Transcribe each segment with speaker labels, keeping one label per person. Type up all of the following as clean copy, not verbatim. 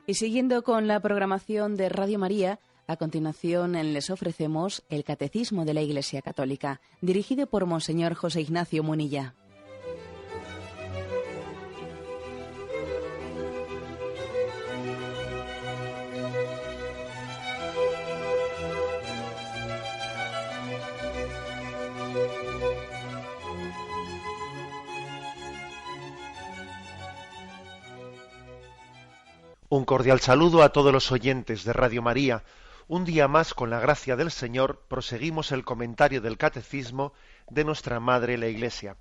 Speaker 1: Y siguiendo con la programación de Radio María, a continuación les ofrecemos el Catecismo de la Iglesia Católica, dirigido por Monseñor José Ignacio Munilla.
Speaker 2: Un cordial saludo a todos los oyentes de Radio María. Un día más, con la gracia del Señor, proseguimos el comentario del Catecismo de nuestra Madre la Iglesia.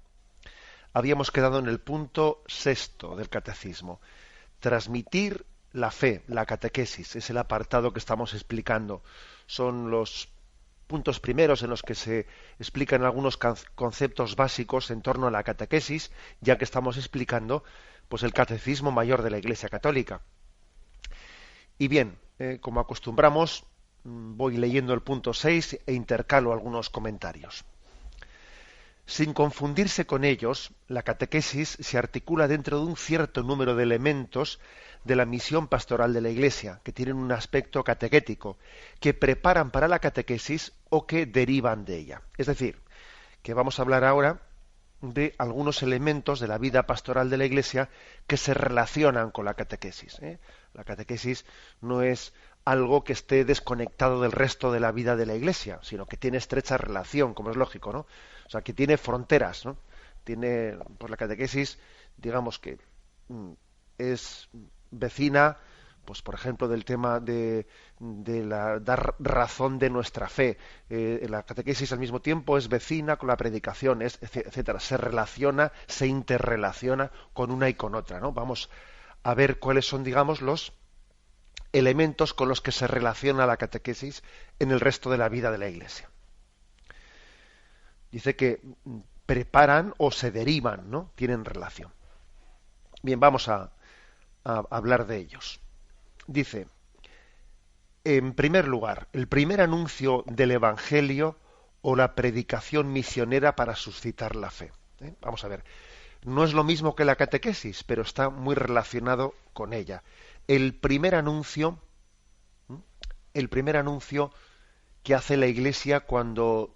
Speaker 2: Habíamos quedado en el punto 6 del Catecismo. Transmitir la fe, la catequesis, es el apartado que estamos explicando. Son los puntos primeros en los que se explican algunos conceptos básicos en torno a la catequesis, ya que estamos explicando pues el Catecismo Mayor de la Iglesia Católica. Y bien, como acostumbramos, voy leyendo el punto 6 e intercalo algunos comentarios. Sin confundirse con ellos, la catequesis se articula dentro de un cierto número de elementos de la misión pastoral de la Iglesia, que tienen un aspecto catequético, que preparan para la catequesis o que derivan de ella. Es decir, que vamos a hablar ahora de algunos elementos de la vida pastoral de la Iglesia que se relacionan con la catequesis. La catequesis no es algo que esté desconectado del resto de la vida de la Iglesia, sino que tiene estrecha relación, como es lógico, ¿no? O sea, que tiene fronteras, ¿no? Tiene, pues la catequesis, digamos que es vecina, pues por ejemplo, del tema de dar razón de nuestra fe. La catequesis al mismo tiempo es vecina con la predicación, etcétera. Se relaciona, se interrelaciona con una y con otra, ¿no? Vamos a ver cuáles son, digamos, los elementos con los que se relaciona la catequesis en el resto de la vida de la Iglesia. Dice que preparan o se derivan, ¿no? Tienen relación. Bien, vamos a hablar de ellos. Dice, en primer lugar, el primer anuncio del Evangelio o la predicación misionera para suscitar la fe. Vamos a ver, no es lo mismo que la catequesis, pero está muy relacionado con ella. El primer anuncio que hace la Iglesia cuando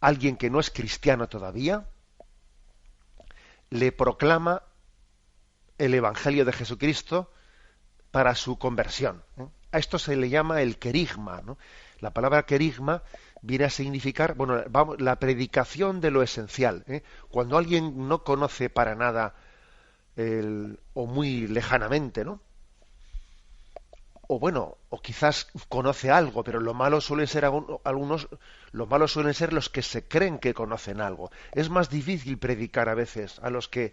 Speaker 2: alguien que no es cristiano todavía le proclama el Evangelio de Jesucristo para su conversión. A esto se le llama el querigma, ¿no? La palabra querigma viene a significar, bueno, la predicación de lo esencial. Cuando alguien no conoce para nada o muy lejanamente, ¿no? O bueno, o quizás conoce algo, pero lo malo suelen ser los que se creen que conocen algo. Es más difícil predicar a veces a los que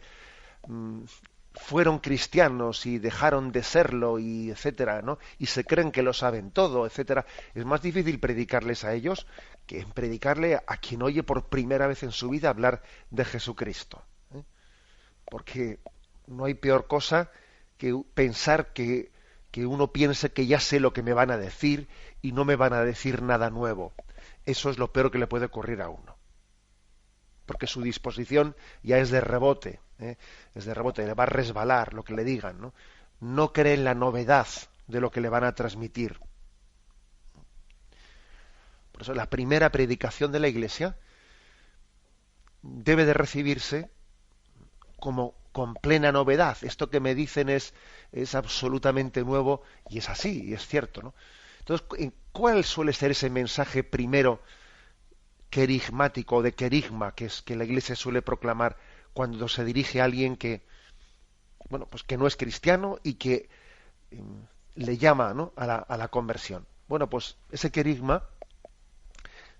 Speaker 2: fueron cristianos y dejaron de serlo y etcétera, ¿no? Y se creen que lo saben todo, etcétera. Es más difícil predicarles a ellos que predicarle a quien oye por primera vez en su vida hablar de Jesucristo. Porque no hay peor cosa que pensar que uno piense que ya sé lo que me van a decir y no me van a decir nada nuevo. Eso es lo peor que le puede ocurrir a uno. Porque su disposición ya es de rebote, es de rebote, le va a resbalar lo que le digan, ¿no? No cree en la novedad de lo que le van a transmitir. Por eso la primera predicación de la Iglesia debe de recibirse como con plena novedad. Esto que me dicen es absolutamente nuevo y es así, y es cierto, ¿no? Entonces, ¿cuál suele ser ese mensaje primero querigmático, de querigma, que la Iglesia suele proclamar cuando se dirige a alguien que, bueno, pues que no es cristiano y que le llama, ¿no?, a la conversión? Bueno, pues ese querigma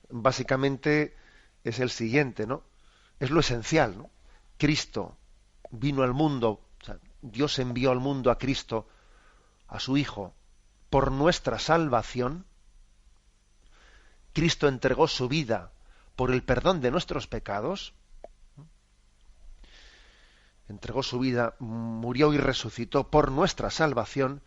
Speaker 2: básicamente es el siguiente, ¿no? Es lo esencial, ¿no? Cristo vino al mundo, o sea, Dios envió al mundo a Cristo, a su Hijo, por nuestra salvación. Cristo entregó su vida por el perdón de nuestros pecados, entregó su vida, murió y resucitó por nuestra salvación,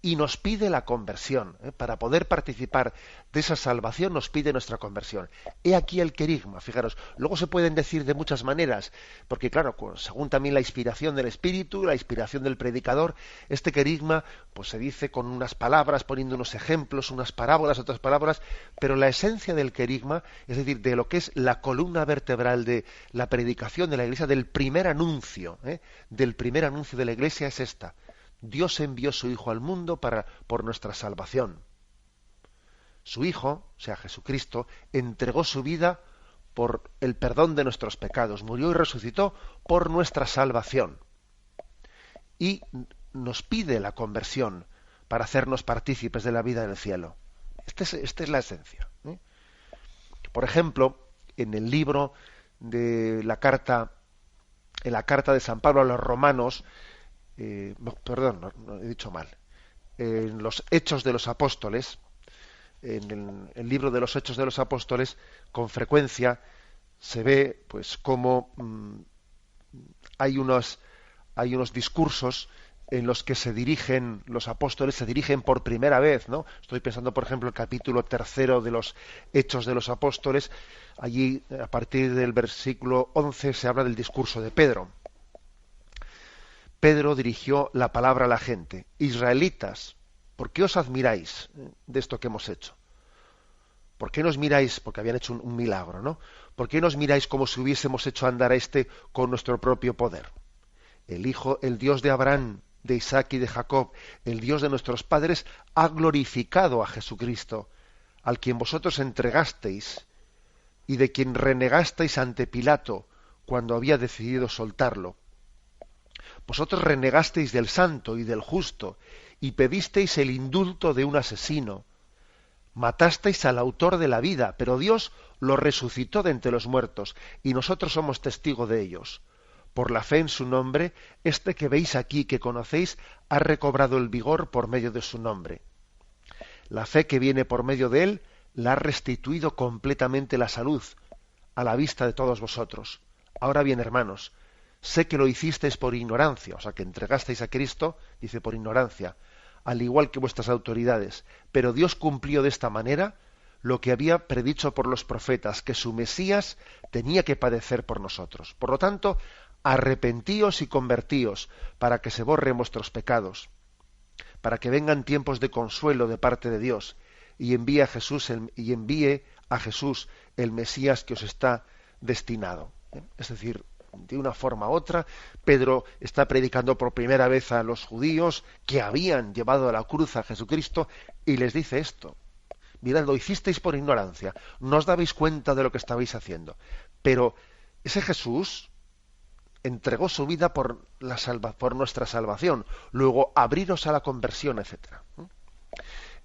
Speaker 2: y nos pide la conversión. Para poder participar de esa salvación nos pide nuestra conversión. He aquí el querigma, fijaros. Luego se pueden decir de muchas maneras, porque claro, según también la inspiración del Espíritu, la inspiración del predicador, este querigma pues se dice con unas palabras, poniendo unos ejemplos, unas parábolas, otras palabras, pero la esencia del querigma, es decir, de lo que es la columna vertebral de la predicación de la Iglesia, del primer anuncio de la Iglesia es esta: Dios envió su Hijo al mundo por nuestra salvación. Su Hijo, o sea, Jesucristo, entregó su vida por el perdón de nuestros pecados, murió y resucitó por nuestra salvación. Y nos pide la conversión para hacernos partícipes de la vida del cielo. Esta es la esencia. Por ejemplo, en el libro de la carta de San Pablo a los Romanos, perdón, no, he dicho mal. En los Hechos de los Apóstoles, en el libro de los Hechos de los Apóstoles, con frecuencia se ve, pues, cómo hay unos discursos en los que los apóstoles se dirigen por primera vez, ¿no? Estoy pensando, por ejemplo, el capítulo 3 de los Hechos de los Apóstoles. Allí, a partir del versículo 11, se habla del discurso de Pedro. Pedro dirigió la palabra a la gente: Israelitas, ¿por qué os admiráis de esto que hemos hecho? ¿Por qué nos miráis? Porque habían hecho un milagro, ¿no? ¿Por qué nos miráis como si hubiésemos hecho andar a este con nuestro propio poder? El Dios de Abraham, de Isaac y de Jacob, el Dios de nuestros padres, ha glorificado a Jesucristo, al quien vosotros entregasteis y de quien renegasteis ante Pilato cuando había decidido soltarlo. Vosotros renegasteis del santo y del justo y pedisteis el indulto de un asesino. Matasteis al autor de la vida, pero Dios lo resucitó de entre los muertos, y nosotros somos testigos de ellos. Por la fe en su nombre, este que veis aquí, que conocéis, ha recobrado el vigor por medio de su nombre. La fe que viene por medio de él la ha restituido completamente la salud a la vista de todos vosotros. Ahora bien, hermanos, sé que lo hicisteis por ignorancia, o sea, que entregasteis a Cristo, dice, por ignorancia, al igual que vuestras autoridades, pero Dios cumplió de esta manera lo que había predicho por los profetas, que su Mesías tenía que padecer por nosotros. Por lo tanto, arrepentíos y convertíos, para que se borren vuestros pecados, para que vengan tiempos de consuelo de parte de Dios, y envíe a Jesús el Mesías que os está destinado. Es decir, de una forma u otra, Pedro está predicando por primera vez a los judíos que habían llevado a la cruz a Jesucristo, y les dice esto: mirad, lo hicisteis por ignorancia, no os dabais cuenta de lo que estabais haciendo, pero ese Jesús entregó su vida por nuestra salvación, luego abriros a la conversión, etc.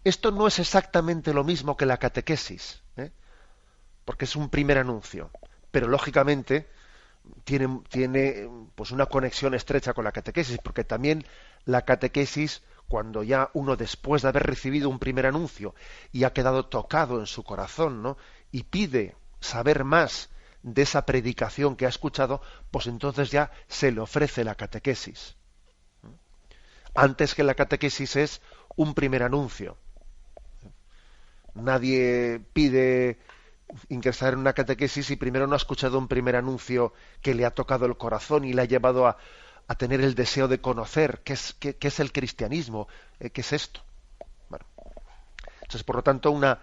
Speaker 2: Esto no es exactamente lo mismo que la catequesis, porque es un primer anuncio, pero lógicamente tiene pues una conexión estrecha con la catequesis, porque también la catequesis, cuando ya uno, después de haber recibido un primer anuncio y ha quedado tocado en su corazón, ¿no?, y pide saber más de esa predicación que ha escuchado, pues entonces ya se le ofrece la catequesis. Antes que la catequesis es un primer anuncio. Nadie pide ingresar en una catequesis y primero no ha escuchado un primer anuncio que le ha tocado el corazón y le ha llevado a tener el deseo de conocer qué es el cristianismo, qué es esto. Bueno, entonces, por lo tanto, un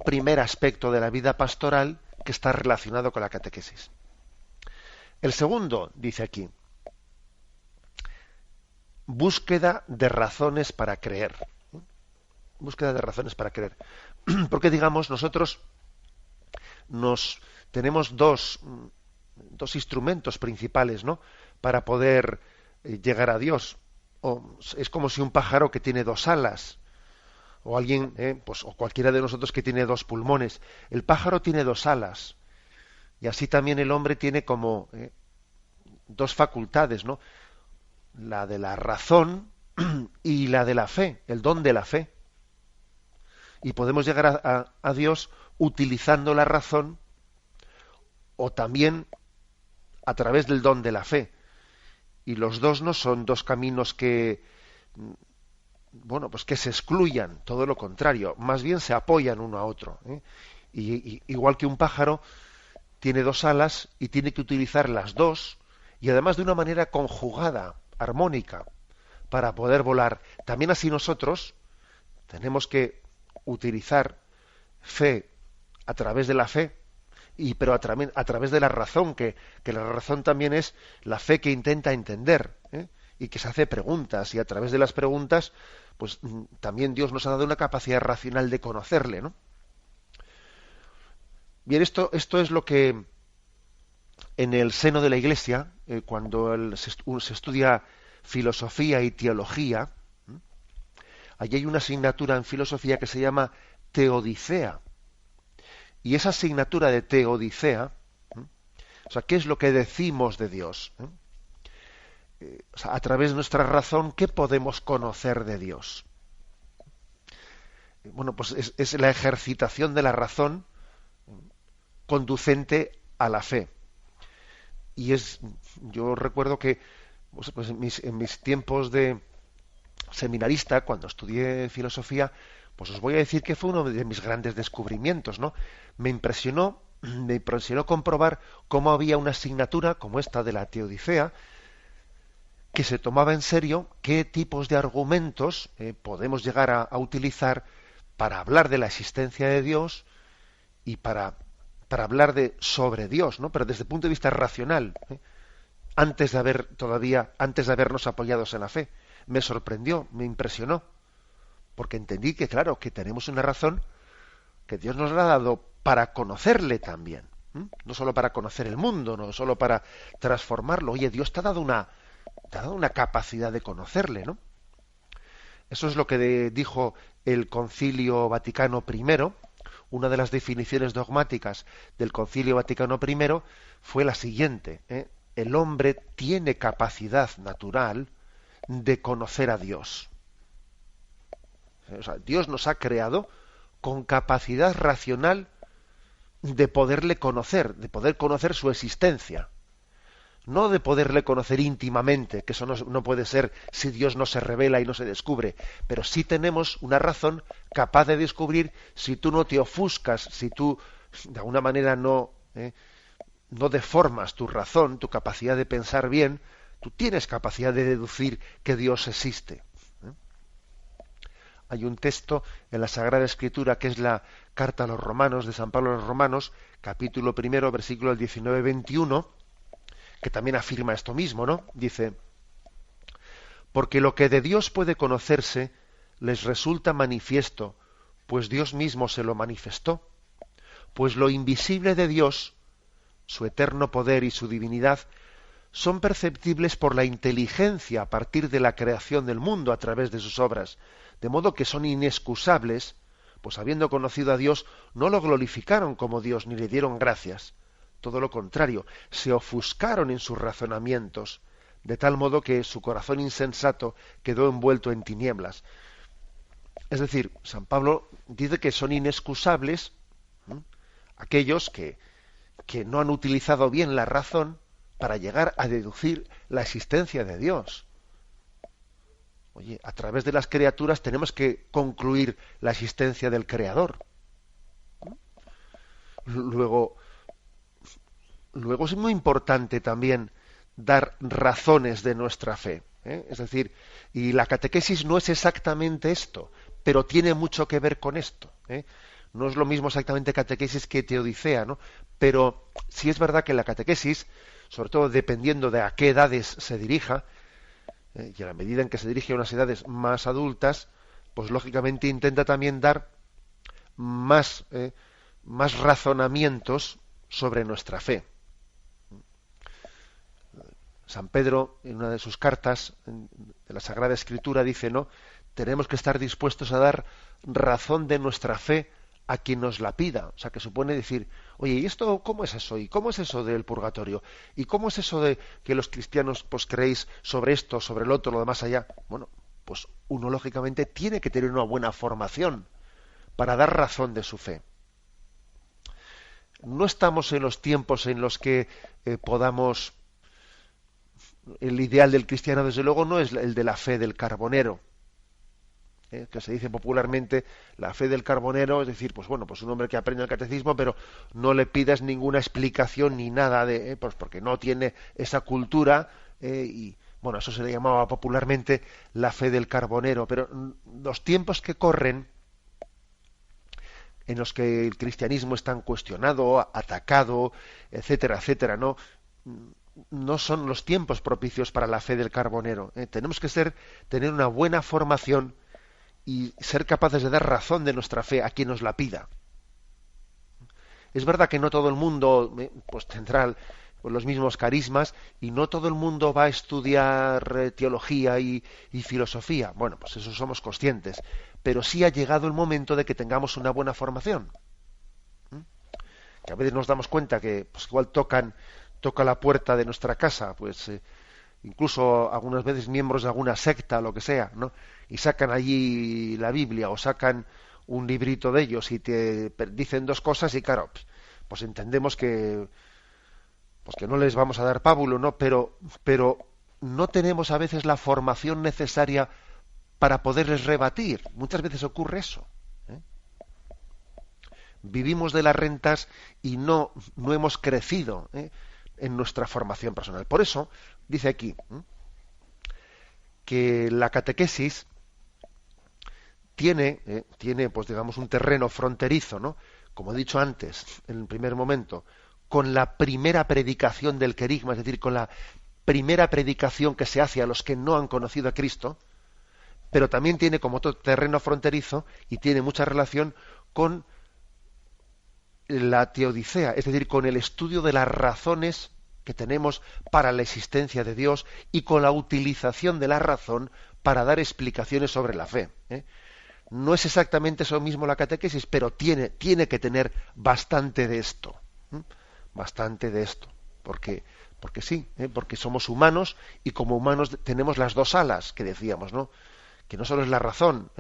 Speaker 2: primer aspecto de la vida pastoral que está relacionado con la catequesis. El segundo, dice aquí, búsqueda de razones para creer. Búsqueda de razones para creer. Porque, digamos, nosotros tenemos dos instrumentos principales, ¿no?, para poder llegar a Dios. Es como si un pájaro que tiene dos alas, o alguien, o cualquiera de nosotros que tiene dos pulmones. El pájaro tiene dos alas, y así también el hombre tiene como dos facultades, ¿no?, la de la razón y la de la fe, el don de la fe. Y podemos llegar a Dios utilizando la razón o también a través del don de la fe. y los dos no son dos caminos que, bueno, pues que se excluyan, todo lo contrario, más bien se apoyan uno a otro, ¿eh? Igual que un pájaro tiene dos alas y tiene que utilizar las dos, y además de una manera conjugada, armónica, para poder volar. También así nosotros tenemos que utilizar fe a través de la fe, pero a través de la razón, que la razón también es la fe que intenta entender, ¿eh? Y que se hace preguntas, y a través de las preguntas, pues también Dios nos ha dado una capacidad racional de conocerle, ¿no? Bien, esto es lo que en el seno de la Iglesia, cuando se estudia filosofía y teología, allí hay una asignatura en filosofía que se llama teodicea. Y esa asignatura de teodicea, o sea, ¿qué es lo que decimos de Dios? O sea, a través de nuestra razón, ¿qué podemos conocer de Dios? Bueno, pues es la ejercitación de la razón conducente a la fe. Y yo recuerdo que pues en mis tiempos de seminarista, cuando estudié filosofía, pues os voy a decir que fue uno de mis grandes descubrimientos, ¿no? Me impresionó comprobar cómo había una asignatura como esta de la teodicea que se tomaba en serio qué tipos de argumentos podemos llegar a utilizar para hablar de la existencia de Dios y para hablar sobre Dios, ¿no? Pero desde el punto de vista racional, antes de habernos apoyados en la fe. Me sorprendió, me impresionó, porque entendí que, claro, que tenemos una razón que Dios nos la ha dado para conocerle también, no solo para conocer el mundo, no solo para transformarlo. Oye, Dios te ha dado una capacidad de conocerle, ¿no? Eso es lo que dijo el Concilio Vaticano I. Una de las definiciones dogmáticas del Concilio Vaticano I fue la siguiente: el hombre tiene capacidad natural de conocer a Dios. O sea, Dios nos ha creado con capacidad racional de poderle conocer, de poder conocer su existencia. No de poderle conocer íntimamente, que eso no puede ser si Dios no se revela y no se descubre, pero sí tenemos una razón capaz de descubrir si tú no te ofuscas, si tú de alguna manera no deformas tu razón, tu capacidad de pensar bien, tú tienes capacidad de deducir que Dios existe. Hay un texto en la Sagrada Escritura que es la Carta a los Romanos, de San Pablo a los Romanos, capítulo 1, versículos 19-21, que también afirma esto mismo, ¿no? Dice: porque lo que de Dios puede conocerse les resulta manifiesto, pues Dios mismo se lo manifestó. Pues lo invisible de Dios, su eterno poder y su divinidad, son perceptibles por la inteligencia a partir de la creación del mundo a través de sus obras, de modo que son inexcusables, pues habiendo conocido a Dios, no lo glorificaron como Dios ni le dieron gracias. Todo lo contrario, se ofuscaron en sus razonamientos, de tal modo que su corazón insensato quedó envuelto en tinieblas. Es decir, San Pablo dice que son inexcusables aquellos que no han utilizado bien la razón para llegar a deducir la existencia de Dios. Oye, a través de las criaturas tenemos que concluir la existencia del Creador. Luego es muy importante también dar razones de nuestra fe, ¿eh? Es decir, y la catequesis no es exactamente esto, pero tiene mucho que ver con esto, ¿eh? No es lo mismo exactamente catequesis que teodicea, ¿no? Pero sí es verdad que la catequesis, sobre todo dependiendo de a qué edades se dirija, y a la medida en que se dirige a unas edades más adultas, pues lógicamente intenta también dar más razonamientos sobre nuestra fe. San Pedro, en una de sus cartas de la Sagrada Escritura, dice, ¿no? Tenemos que estar dispuestos a dar razón de nuestra fe a quien nos la pida. O sea, que supone decir, oye, ¿y esto cómo es eso? ¿Y cómo es eso del purgatorio? ¿Y cómo es eso de que los cristianos pues creéis sobre esto, sobre el otro, lo demás allá? Bueno, pues uno lógicamente tiene que tener una buena formación para dar razón de su fe. No estamos en los tiempos en los que podamos el ideal del cristiano, desde luego, no es el de la fe del carbonero, que se dice popularmente la fe del carbonero, es decir, pues bueno, pues un hombre que aprende el catecismo, pero no le pidas ninguna explicación ni nada de, pues porque no tiene esa cultura, y bueno, eso se le llamaba popularmente la fe del carbonero. Pero los tiempos que corren, en los que el cristianismo es tan cuestionado, atacado, etcétera, etcétera, no son los tiempos propicios para la fe del carbonero. Tenemos que tener una buena formación y ser capaces de dar razón de nuestra fe a quien nos la pida. Es verdad que no todo el mundo pues tendrá los mismos carismas, y no todo el mundo va a estudiar teología y filosofía. Bueno, pues eso somos conscientes, pero sí ha llegado el momento de que tengamos una buena formación. Que a veces nos damos cuenta que pues igual toca la puerta de nuestra casa, pues incluso algunas veces miembros de alguna secta, lo que sea, ¿no? Y sacan allí la Biblia o sacan un librito de ellos y te dicen dos cosas, y claro, pues entendemos que pues que no les vamos a dar pábulo, ¿no? Pero no tenemos a veces la formación necesaria para poderles rebatir. Muchas veces ocurre eso. Vivimos de las rentas y no hemos crecido en nuestra formación personal. Por eso dice aquí que la catequesis tiene pues digamos un terreno fronterizo, ¿no? Como he dicho antes, en el primer momento, con la primera predicación del querigma, es decir, con la primera predicación que se hace a los que no han conocido a Cristo, pero también tiene como otro terreno fronterizo y tiene mucha relación con la teodicea, es decir, con el estudio de las razones que tenemos para la existencia de Dios y con la utilización de la razón para dar explicaciones sobre la fe. No es exactamente eso mismo la catequesis, pero tiene que tener bastante de esto. Bastante de esto. Porque sí, porque somos humanos, y como humanos tenemos las dos alas que decíamos, ¿no? Que no solo es la razón,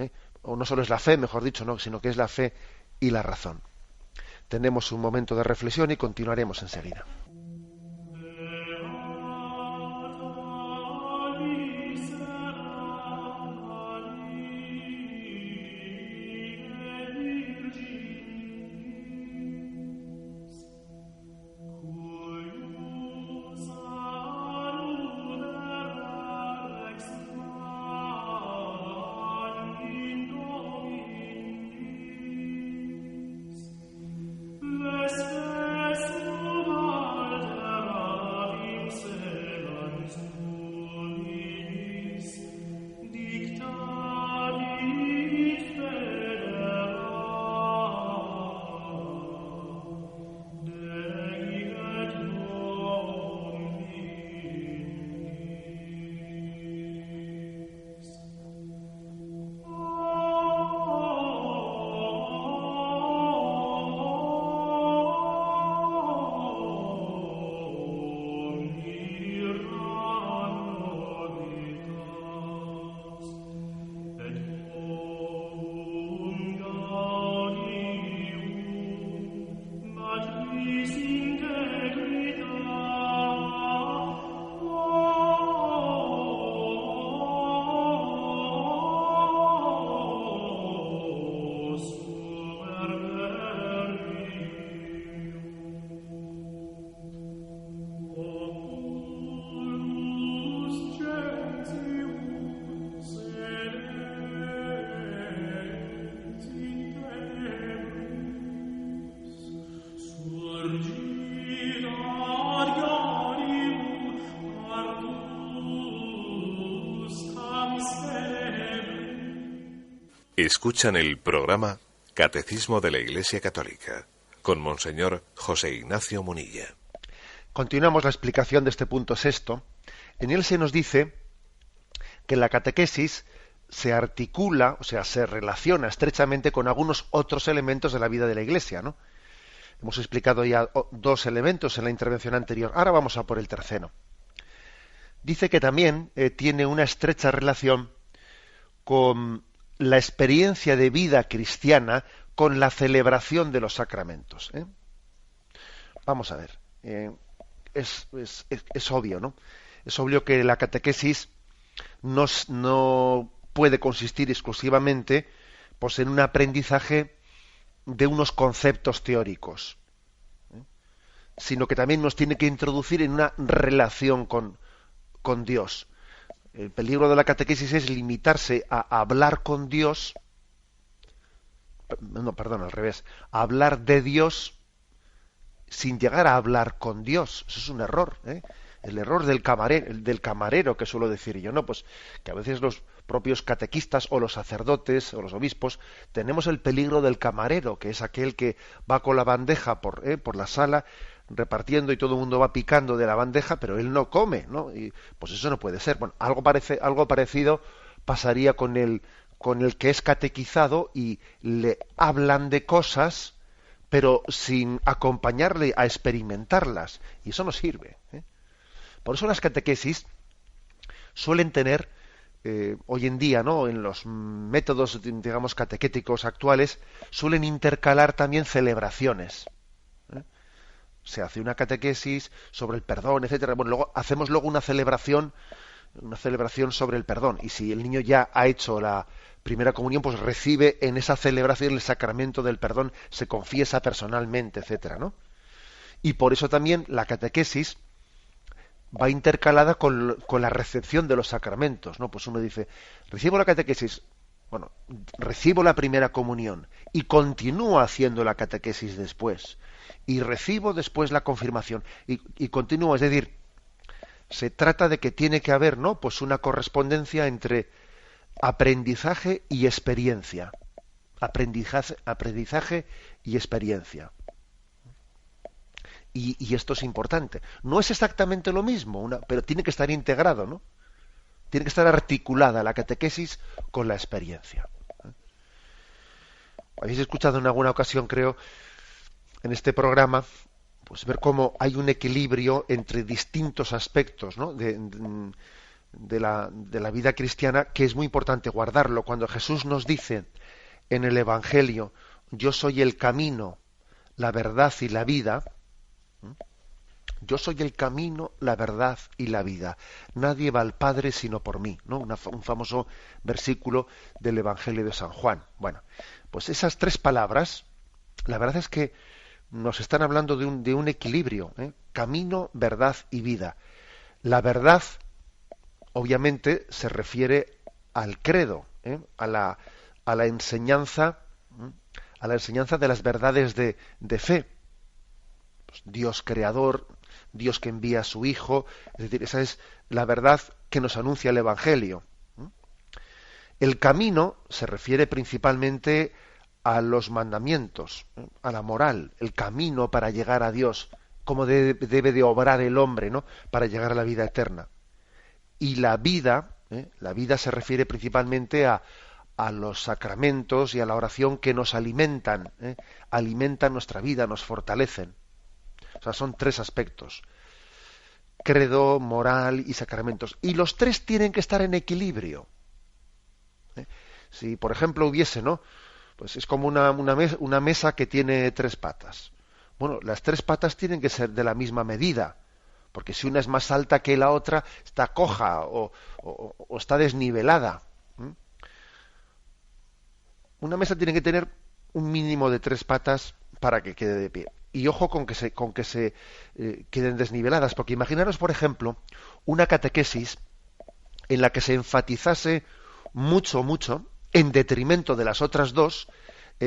Speaker 2: o no solo es la fe, mejor dicho, no, sino que es la fe y la razón. Tenemos un momento de reflexión y continuaremos enseguida.
Speaker 3: Escuchan el programa Catecismo de la Iglesia Católica con Monseñor José Ignacio Munilla.
Speaker 2: Continuamos la explicación de este punto sexto. En él se nos dice que la catequesis se articula, o sea, se relaciona estrechamente con algunos otros elementos de la vida de la Iglesia, ¿no? Hemos explicado ya dos elementos en la intervención anterior. Ahora vamos a por el tercero. Dice que también tiene una estrecha relación con la experiencia de vida cristiana con la celebración de los sacramentos. Vamos a ver, es obvio, ¿no? Es obvio que la catequesis no puede consistir exclusivamente pues, en un aprendizaje de unos conceptos teóricos, sino que también nos tiene que introducir en una relación con Dios. El peligro de la catequesis es limitarse a hablar con Dios, no, perdón, al revés, a hablar de Dios sin llegar a hablar con Dios. Eso es un error, ¿eh? El error del camarero que suelo decir yo, ¿no? Pues que a veces los propios catequistas o los sacerdotes o los obispos tenemos el peligro del camarero, que es aquel que va con la bandeja por la sala repartiendo y todo el mundo va picando de la bandeja, pero él no come, ¿no? Y pues eso no puede ser. Bueno, algo parecido pasaría con el que es catequizado y le hablan de cosas, pero sin acompañarle a experimentarlas, y eso no sirve, ¿eh? Por eso las catequesis suelen tener hoy en día, ¿no? En los métodos, digamos, catequéticos actuales, suelen intercalar también celebraciones. Se hace una catequesis sobre el perdón, etcétera. Bueno, luego hacemos una celebración sobre el perdón. Y si el niño ya ha hecho la primera comunión, pues recibe en esa celebración el sacramento del perdón, se confiesa personalmente, etcétera, ¿no? Y por eso también la catequesis va intercalada con la recepción de los sacramentos, ¿no? Pues uno dice, recibo la catequesis, bueno, recibo la primera comunión y continúo haciendo la catequesis después. Y recibo después la confirmación y continúo, es decir, se trata de que tiene que haber, ¿no? Pues una correspondencia entre aprendizaje y experiencia. Aprendizaje y experiencia. Y esto es importante. No es exactamente lo mismo, pero tiene que estar integrado, ¿no? Tiene que estar articulada la catequesis con la experiencia. Habéis escuchado en alguna ocasión, creo, en este programa, pues ver cómo hay un equilibrio entre distintos aspectos, ¿no? de la vida cristiana, que es muy importante guardarlo. Cuando Jesús nos dice en el Evangelio, yo soy el camino, la verdad y la vida, yo soy el camino, la verdad y la vida. Nadie va al Padre sino por mí, ¿no? Un famoso versículo del Evangelio de San Juan. Bueno, pues esas tres palabras, la verdad es que nos están hablando de un equilibrio, ¿eh? Camino, verdad y vida. La verdad, obviamente, se refiere al credo, ¿eh? a la enseñanza, ¿eh? A la enseñanza de las verdades de fe. Pues Dios creador, Dios que envía a su Hijo, es decir, esa es la verdad que nos anuncia el Evangelio. El camino se refiere principalmente a los mandamientos, a la moral, el camino para llegar a Dios, cómo debe de obrar el hombre, ¿no? Para llegar a la vida eterna. Y la vida se refiere principalmente a los sacramentos y a la oración que nos alimentan, alimentan nuestra vida, nos fortalecen. O sea, son tres aspectos: credo, moral y sacramentos. Y los tres tienen que estar en equilibrio. Si, por ejemplo, hubiese, ¿no? Pues es como una mesa que tiene tres patas. Bueno, las tres patas tienen que ser de la misma medida, porque si una es más alta que la otra, está coja o está desnivelada. Una mesa tiene que tener un mínimo de tres patas para que quede de pie. Y ojo con que se queden desniveladas, porque imaginaros, por ejemplo, una catequesis en la que se enfatizase mucho, en detrimento de las otras dos,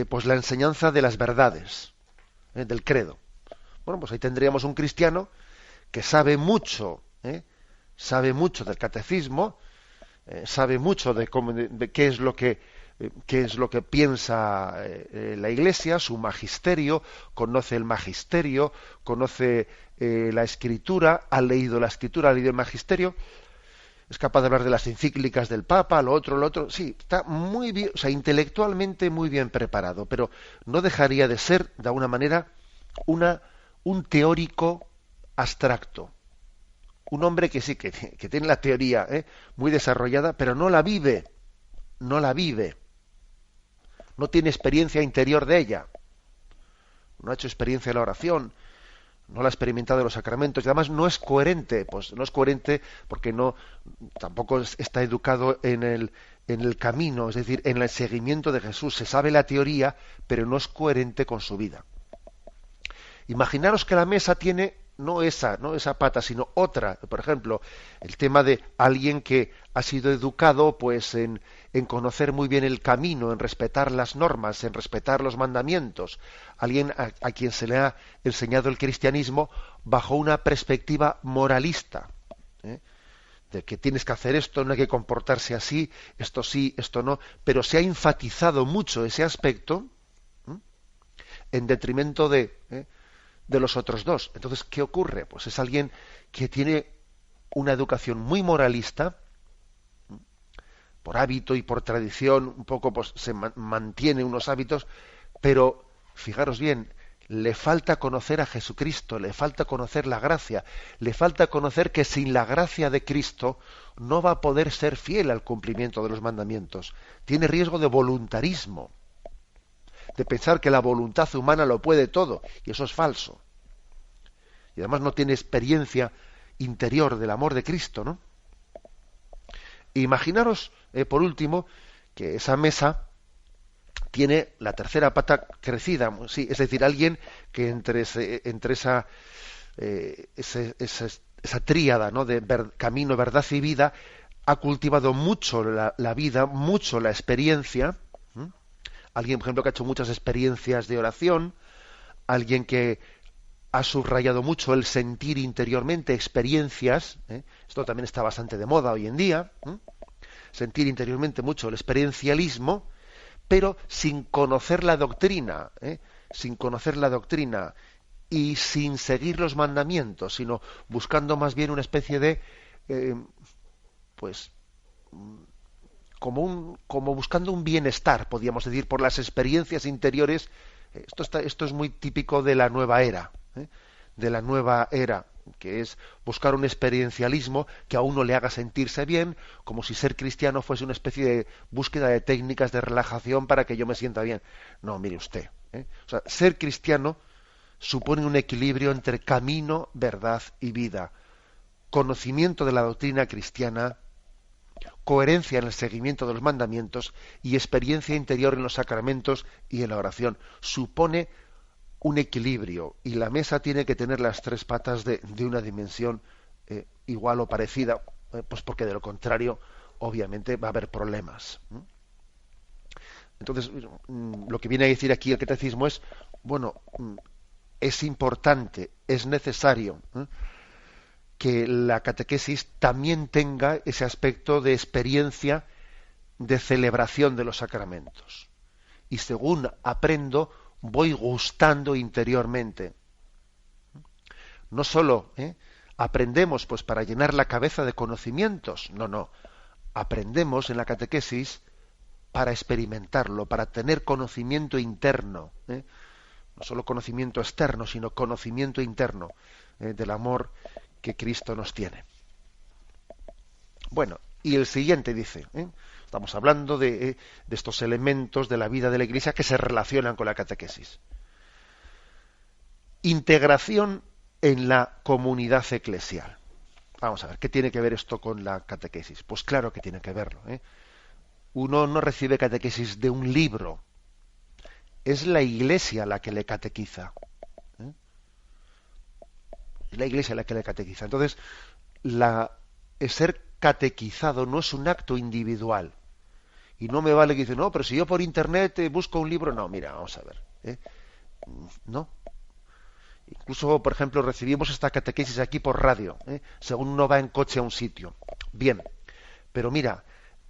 Speaker 2: pues la enseñanza de las verdades, del credo. Bueno, pues ahí tendríamos un cristiano que sabe mucho del catecismo, sabe mucho de qué es lo que piensa la Iglesia, su magisterio, conoce el magisterio, conoce la Escritura, ha leído la Escritura, ha leído el magisterio, es capaz de hablar de las encíclicas del Papa, lo otro, sí, está muy bien, o sea, intelectualmente muy bien preparado, pero no dejaría de ser, de alguna manera, un teórico abstracto. Un hombre que sí, que tiene la teoría muy desarrollada, pero no la vive. No tiene experiencia interior de ella. No ha hecho experiencia de la oración, no la ha experimentado en los sacramentos, y además no es coherente, pues no es coherente porque tampoco está educado en el camino, es decir, en el seguimiento de Jesús. Se sabe la teoría, pero no es coherente con su vida. Imaginaros que la mesa tiene no esa pata, sino otra. Por ejemplo, el tema de alguien que ha sido educado pues en conocer muy bien el camino, en respetar las normas, en respetar los mandamientos. Alguien a quien se le ha enseñado el cristianismo bajo una perspectiva moralista, de que tienes que hacer esto, no hay que comportarse así, esto sí, esto no, pero se ha enfatizado mucho ese aspecto en detrimento de los otros dos. Entonces, ¿qué ocurre? Pues es alguien que tiene una educación muy moralista, por hábito y por tradición, un poco pues se mantiene unos hábitos, pero fijaros bien, le falta conocer a Jesucristo, le falta conocer la gracia, le falta conocer que sin la gracia de Cristo no va a poder ser fiel al cumplimiento de los mandamientos. Tiene riesgo de voluntarismo, de pensar que la voluntad humana lo puede todo, y eso es falso. Y además no tiene experiencia interior del amor de Cristo, ¿no? Imaginaros, por último, que esa mesa tiene la tercera pata crecida, sí, es decir, alguien que entre esa tríada, ¿no?, de camino, verdad y vida, ha cultivado mucho la vida, mucho la experiencia. Alguien, por ejemplo, que ha hecho muchas experiencias de oración, alguien que ha subrayado mucho el sentir interiormente, experiencias, esto también está bastante de moda hoy en día, sentir interiormente mucho el experiencialismo, pero sin conocer la doctrina, y sin seguir los mandamientos, sino buscando más bien una especie de, como buscando un bienestar, podríamos decir, por las experiencias interiores. Esto es muy típico de la nueva era, que es buscar un experiencialismo que a uno le haga sentirse bien, como si ser cristiano fuese una especie de búsqueda de técnicas de relajación para que yo me sienta bien. No, mire usted, o sea, ser cristiano supone un equilibrio entre camino, verdad y vida, conocimiento de la doctrina cristiana, coherencia en el seguimiento de los mandamientos y experiencia interior en los sacramentos y en la oración. Supone un equilibrio, y la mesa tiene que tener las tres patas de una dimensión igual o parecida, pues porque de lo contrario obviamente va a haber problemas. Entonces, lo que viene a decir aquí el catecismo es, es importante, es necesario que la catequesis también tenga ese aspecto de experiencia, de celebración de los sacramentos. Y según aprendo, voy gustando interiormente. No solo aprendemos pues para llenar la cabeza de conocimientos, no. Aprendemos en la catequesis para experimentarlo, para tener conocimiento interno, no solo conocimiento externo, sino conocimiento interno del amor que Cristo nos tiene. Bueno, y el siguiente dice, estamos hablando de estos elementos de la vida de la Iglesia que se relacionan con la catequesis. Integración en la comunidad eclesial. Vamos a ver, ¿qué tiene que ver esto con la catequesis? Pues claro que tiene que verlo. Uno no recibe catequesis de un libro, es la Iglesia la que le catequiza. Es la Iglesia la que le catequiza. Entonces, ser catequizado no es un acto individual. Y no me vale que dice, no, pero si yo por internet busco un libro, no, mira, vamos a ver. No. Incluso, por ejemplo, recibimos esta catequesis aquí por radio, según uno va en coche a un sitio. Bien, pero mira,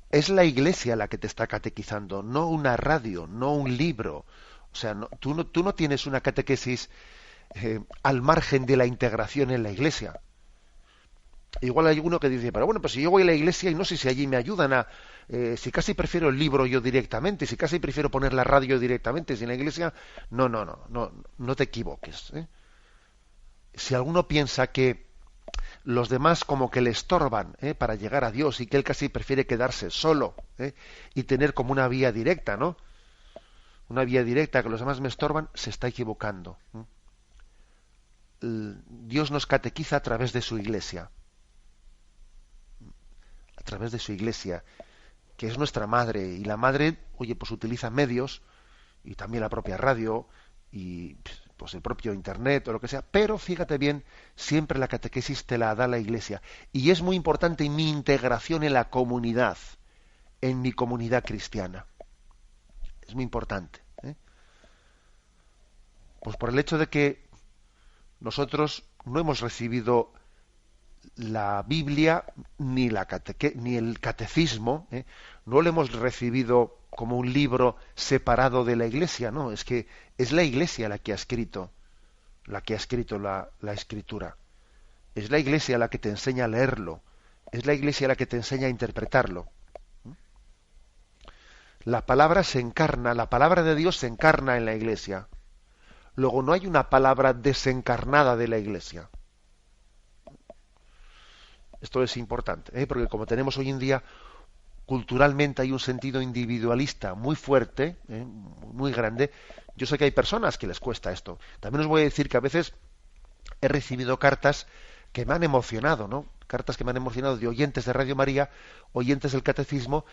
Speaker 2: es la Iglesia la que te está catequizando, no una radio, no un libro. O sea, tú no tienes una catequesis al margen de la integración en la Iglesia. Igual hay uno que dice, pero bueno, pues si yo voy a la Iglesia y no sé si allí me ayudan si casi prefiero el libro yo directamente, si casi prefiero poner la radio directamente, si en la Iglesia, no te equivoques. Si alguno piensa que los demás como que le estorban para llegar a Dios y que él casi prefiere quedarse solo y tener como una vía directa, ¿no? Una vía directa que los demás me estorban, se está equivocando. Dios nos catequiza a través de su Iglesia. A través de su Iglesia, que es nuestra madre. Y la madre, oye, pues utiliza medios, y también la propia radio, y pues el propio Internet o lo que sea. Pero fíjate bien, siempre la catequesis te la da la Iglesia. Y es muy importante mi integración en la comunidad, en mi comunidad cristiana. Es muy importante. Pues por el hecho de que nosotros no hemos recibido la Biblia ni el catecismo, no lo hemos recibido como un libro separado de la Iglesia, no, es que es la Iglesia la que ha escrito la Escritura. Es la Iglesia la que te enseña a leerlo, es la Iglesia la que te enseña a interpretarlo. La palabra se encarna, la palabra de Dios se encarna en la Iglesia. Luego no hay una palabra desencarnada de la Iglesia. Esto es importante, porque como tenemos hoy en día, culturalmente hay un sentido individualista muy fuerte, muy grande. Yo sé que hay personas que les cuesta esto. También os voy a decir que a veces he recibido cartas que me han emocionado, ¿no? Cartas que me han emocionado de oyentes de Radio María, oyentes del Catecismo,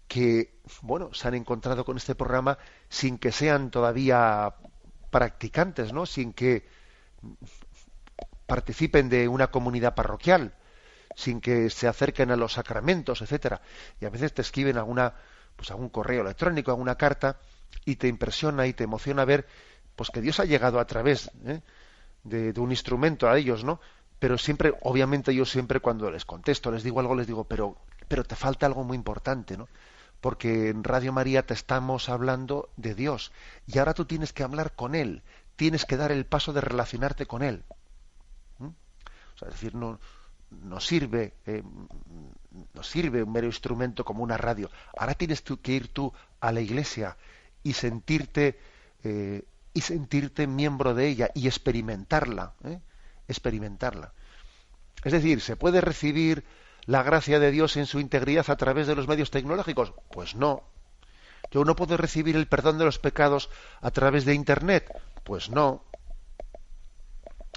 Speaker 2: que, bueno, se han encontrado con este programa sin que sean todavía practicantes, ¿no? Sin que participen de una comunidad parroquial, sin que se acerquen a los sacramentos, etcétera. Y a veces te escriben algún correo electrónico, alguna carta, y te impresiona y te emociona ver pues que Dios ha llegado a través de un instrumento a ellos, ¿no? Pero siempre, obviamente yo siempre cuando les contesto, les digo algo, les digo, pero te falta algo muy importante, ¿no? Porque en Radio María te estamos hablando de Dios y ahora tú tienes que hablar con Él, tienes que dar el paso de relacionarte con Él. O sea, es decir, no sirve un mero instrumento como una radio. Ahora tienes que ir tú a la Iglesia y sentirte miembro de ella y experimentarla. Es decir, ¿se puede recibir la gracia de Dios en su integridad a través de los medios tecnológicos? Pues no. ¿Yo no puedo recibir el perdón de los pecados a través de Internet? Pues no.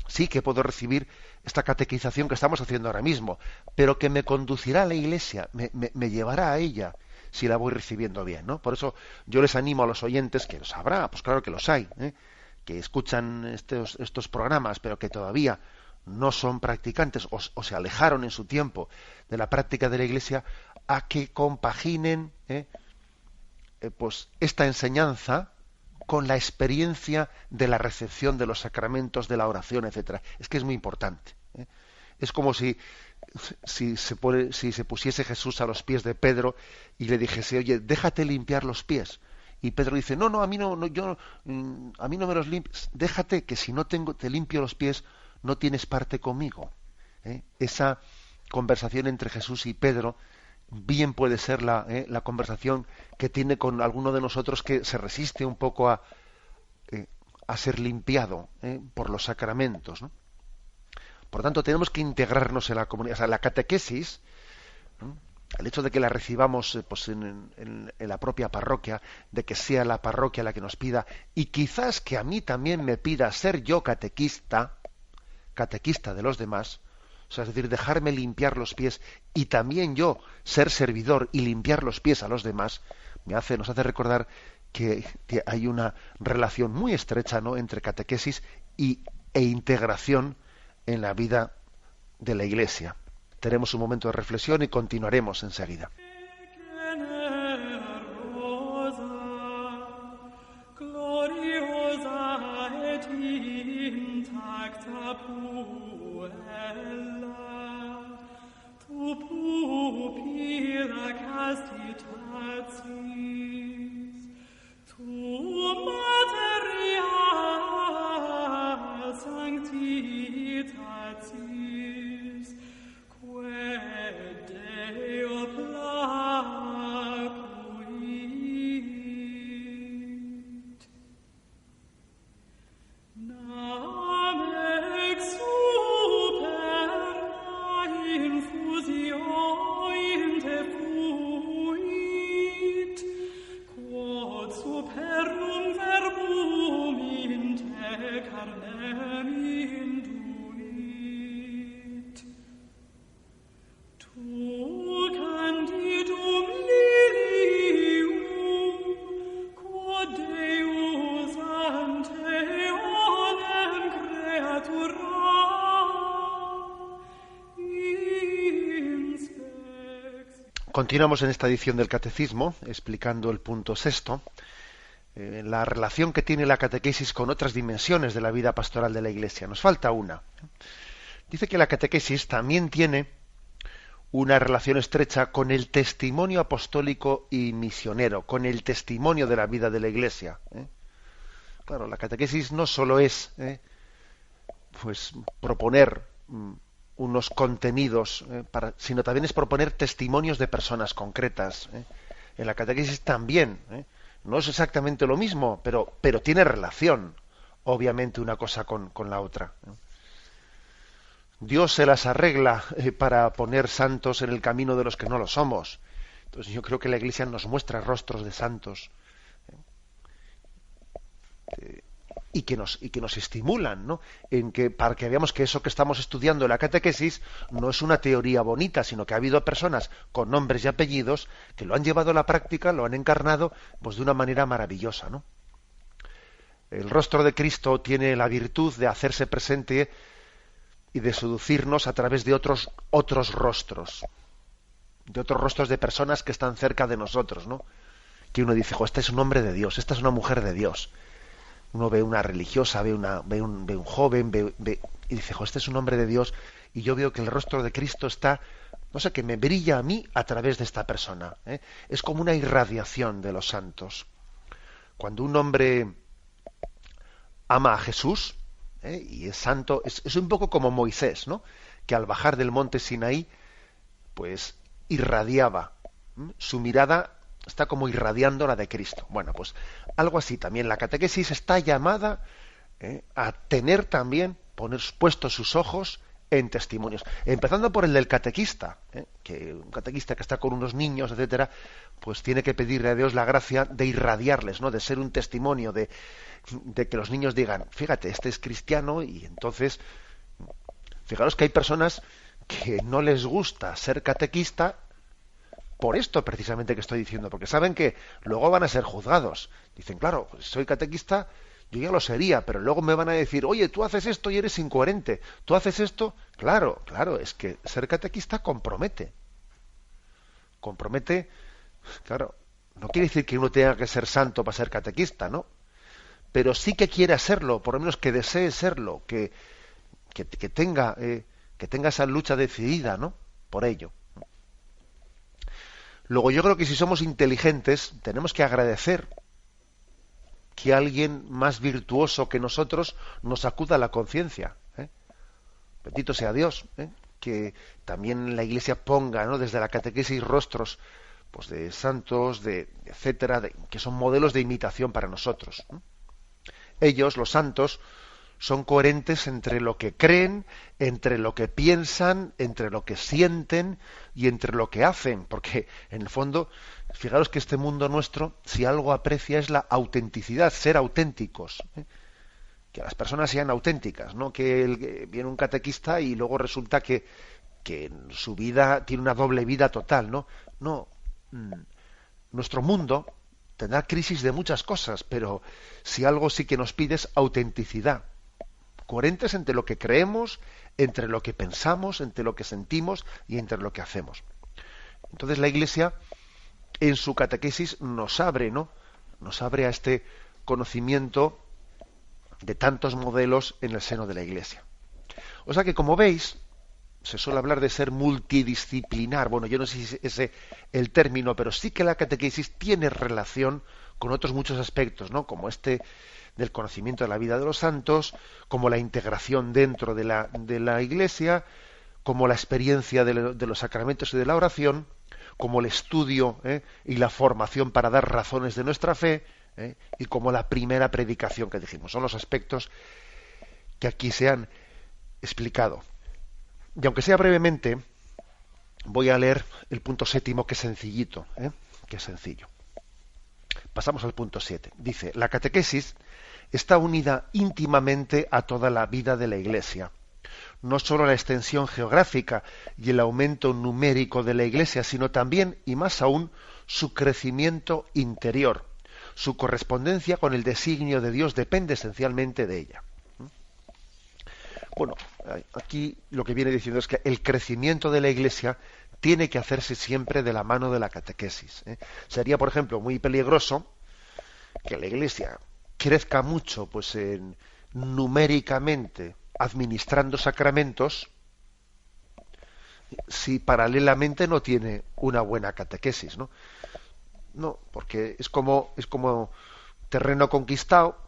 Speaker 2: Sí que puedo recibir esta catequización que estamos haciendo ahora mismo, pero que me conducirá a la Iglesia, me llevará a ella, si la voy recibiendo bien, ¿no? Por eso yo les animo a los oyentes, que los habrá, pues claro que los hay, que escuchan estos programas, pero que todavía no son practicantes o se alejaron en su tiempo de la práctica de la Iglesia, a que compaginen pues esta enseñanza con la experiencia de la recepción de los sacramentos, de la oración, etcétera. Es que es muy importante. Es como si se pusiese Jesús a los pies de Pedro y le dijese, oye, déjate limpiar los pies. Y Pedro dice, no, a mí no me los limpies. Déjate, que si no te limpio los pies, no tienes parte conmigo. Esa conversación entre Jesús y Pedro bien puede ser la conversación que tiene con alguno de nosotros que se resiste un poco a ser limpiado por los sacramentos, ¿no? Por tanto, tenemos que integrarnos en la comunidad. O sea, la catequesis, ¿no? El hecho de que la recibamos pues en la propia parroquia, de que sea la parroquia la que nos pida, y quizás que a mí también me pida ser yo catequista de los demás, o sea, es decir, dejarme limpiar los pies y también yo ser servidor y limpiar los pies a los demás, nos hace recordar que hay una relación muy estrecha, ¿no?, entre catequesis e integración en la vida de la Iglesia. Tenemos un momento de reflexión y continuaremos enseguida.
Speaker 4: Superum verbum in te carnem in
Speaker 2: Continuamos en esta edición del Catecismo, explicando el punto sexto, la relación que tiene la catequesis con otras dimensiones de la vida pastoral de la Iglesia. Nos falta una. Dice que la catequesis también tiene una relación estrecha con el testimonio apostólico y misionero, con el testimonio de la vida de la Iglesia. Claro, la catequesis no solo es pues proponer unos contenidos, sino también es proponer testimonios de personas concretas. En la catequesis también, no es exactamente lo mismo, pero tiene relación, obviamente, una cosa con la otra. Dios se las arregla para poner santos en el camino de los que no lo somos. Entonces yo creo que la Iglesia nos muestra rostros de santos y que nos estimulan, ¿no? Para que veamos que eso que estamos estudiando en la catequesis no es una teoría bonita, sino que ha habido personas con nombres y apellidos que lo han llevado a la práctica, lo han encarnado, pues de una manera maravillosa, ¿no? El rostro de Cristo tiene la virtud de hacerse presente y de seducirnos a través de otros rostros, de personas que están cerca de nosotros, ¿no? Que uno dice, este es un hombre de Dios, esta es una mujer de Dios. Uno ve una religiosa, ve un joven, y dice, este es un hombre de Dios, y yo veo que el rostro de Cristo está, no sé, que me brilla a mí a través de esta persona. Es como una irradiación de los santos. Cuando un hombre ama a Jesús, y es santo, es un poco como Moisés, ¿no? Que al bajar del monte Sinaí, pues irradiaba. Su mirada está como irradiando la de Cristo. Bueno, pues algo así también. La catequesis está llamada a tener también, poner puestos sus ojos en testimonios. Empezando por el del catequista, que un catequista que está con unos niños, etcétera, pues tiene que pedirle a Dios la gracia de irradiarles, ¿no? De ser un testimonio, de que los niños digan, fíjate, este es cristiano, y entonces, fijaros que hay personas que no les gusta ser catequista por esto precisamente que estoy diciendo, porque saben que luego van a ser juzgados. Dicen, claro, pues soy catequista, yo ya lo sería, pero luego me van a decir, oye, tú haces esto y eres incoherente, tú haces esto. Claro, es que ser catequista compromete, claro, no quiere decir que uno tenga que ser santo para ser catequista, ¿no? Pero sí que quiera serlo, por lo menos que desee serlo, que tenga esa lucha decidida, ¿no? Por ello. Luego yo creo que si somos inteligentes tenemos que agradecer que alguien más virtuoso que nosotros nos acuda a la conciencia. Bendito sea Dios, que también la Iglesia ponga, ¿no? Desde la catequesis rostros, pues de santos, etcétera, que son modelos de imitación para nosotros. Ellos, los santos, son coherentes entre lo que creen, entre lo que piensan, entre lo que sienten y entre lo que hacen, porque en el fondo, fijaros que este mundo nuestro, si algo aprecia es la autenticidad, ser auténticos, que las personas sean auténticas, no que viene un catequista y luego resulta que en su vida tiene una doble vida total, no, nuestro mundo tendrá crisis de muchas cosas, pero si algo sí que nos pide es autenticidad, coherentes entre lo que creemos, entre lo que pensamos, entre lo que sentimos y entre lo que hacemos. Entonces la Iglesia en su catequesis nos abre, ¿no? Nos abre a este conocimiento de tantos modelos en el seno de la Iglesia. O sea que, como veis, se suele hablar de ser multidisciplinar. Bueno, yo no sé si ese es el término, pero sí que la catequesis tiene relación con otros muchos aspectos, ¿no? Como este del conocimiento de la vida de los santos, como la integración dentro de la Iglesia, como la experiencia de los sacramentos y de la oración, como el estudio y la formación para dar razones de nuestra fe, y como la primera predicación que dijimos. Son los aspectos que aquí se han explicado. Y aunque sea brevemente, voy a leer el punto séptimo, que es sencillito, que es sencillo. Pasamos al punto 7. Dice, la catequesis está unida íntimamente a toda la vida de la Iglesia. No solo la extensión geográfica y el aumento numérico de la Iglesia, sino también, y más aún, su crecimiento interior. Su correspondencia con el designio de Dios depende esencialmente de ella. Bueno, aquí lo que viene diciendo es que el crecimiento de la Iglesia tiene que hacerse siempre de la mano de la catequesis. Sería, por ejemplo, muy peligroso que la Iglesia crezca mucho, pues, numéricamente administrando sacramentos, si paralelamente no tiene una buena catequesis, ¿no? No, porque es como terreno conquistado,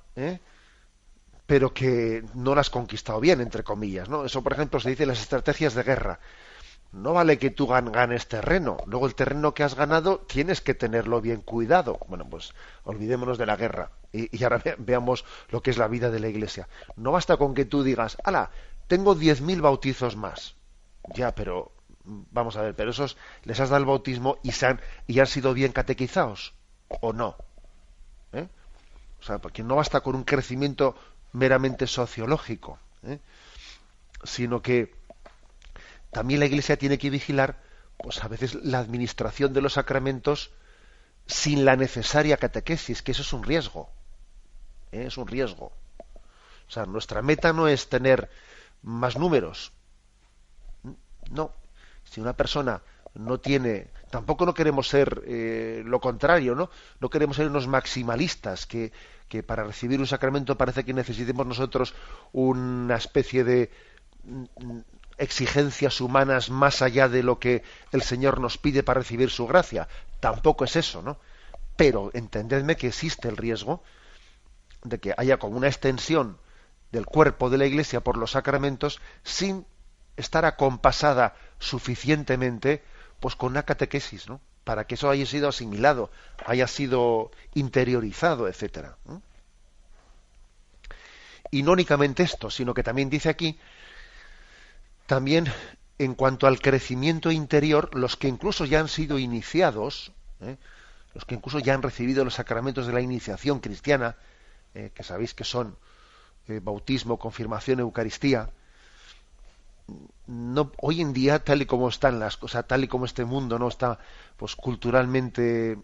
Speaker 2: pero que no lo has conquistado bien, entre comillas, ¿no? Eso, por ejemplo, se dice en las estrategias de guerra. No vale que tú ganes terreno, luego el terreno que has ganado tienes que tenerlo bien cuidado. Bueno, pues olvidémonos de la guerra y ahora veamos lo que es la vida de la Iglesia. No basta con que tú digas, ¡hala! Tengo 10.000 bautizos más. Ya, pero vamos a ver, pero esos les has dado el bautismo y han sido bien catequizados, ¿o no? O sea, porque no basta con un crecimiento meramente sociológico, sino que también la Iglesia tiene que vigilar, pues a veces, la administración de los sacramentos sin la necesaria catequesis, que eso es un riesgo. Es un riesgo. O sea, nuestra meta no es tener más números. No. Si una persona no tiene, tampoco no queremos ser lo contrario, ¿no? No queremos ser unos maximalistas que para recibir un sacramento parece que necesitemos nosotros una especie de exigencias humanas más allá de lo que el Señor nos pide para recibir su gracia. Tampoco es eso, ¿no? Pero entendedme que existe el riesgo de que haya como una extensión del cuerpo de la Iglesia por los sacramentos sin estar acompasada suficientemente, pues, con una catequesis, ¿no? Para que eso haya sido asimilado, haya sido interiorizado, etcétera. Y no únicamente esto, sino que también dice aquí, también en cuanto al crecimiento interior, los que incluso ya han sido iniciados, los que incluso ya han recibido los sacramentos de la iniciación cristiana, que sabéis que son bautismo, confirmación, Eucaristía, no, hoy en día, tal y como están las cosas, tal y como este mundo no está, pues, culturalmente